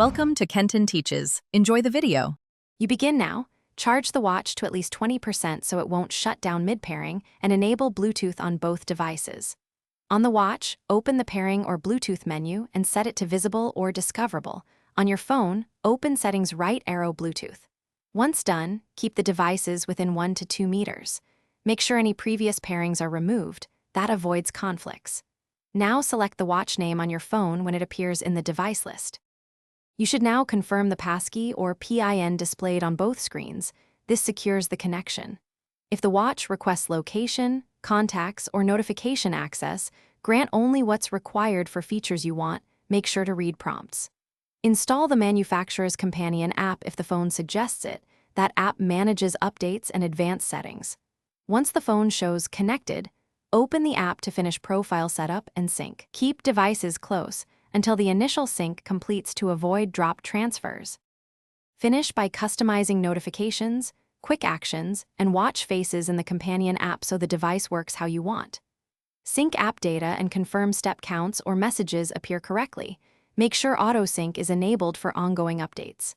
Welcome to Kenton Teaches. Enjoy the video. You begin now. Charge the watch to at least 20% so it won't shut down mid-pairing, and enable Bluetooth on both devices. On the watch, open the pairing or Bluetooth menu and set it to visible or discoverable. On your phone, open settings right arrow Bluetooth. Once done, keep the devices within 1 to 2 meters. Make sure any previous pairings are removed. That avoids conflicts. Now select the watch name on your phone when it appears in the device list. You should now confirm the passkey or PIN displayed on both screens. This secures the connection. If the watch requests location, contacts, or notification access, grant only what's required for features you want. Make sure to read prompts. Install the manufacturer's companion app if the phone suggests it. That app manages updates and advanced settings. Once the phone shows connected, open the app to finish profile setup and sync. Keep devices close until the initial sync completes to avoid drop transfers. Finish by customizing notifications, quick actions, and watch faces in the companion app so the device works how you want. Sync app data and confirm step counts or messages appear correctly. Make sure auto-sync is enabled for ongoing updates.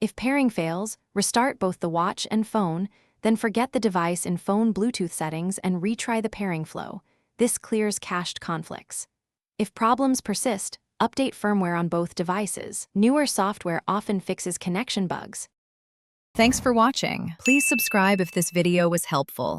If pairing fails, restart both the watch and phone, then forget the device in phone Bluetooth settings and retry the pairing flow. This clears cached conflicts. If problems persist, update firmware on both devices. Newer software often fixes connection bugs. Thanks for watching. Please subscribe if this video was helpful.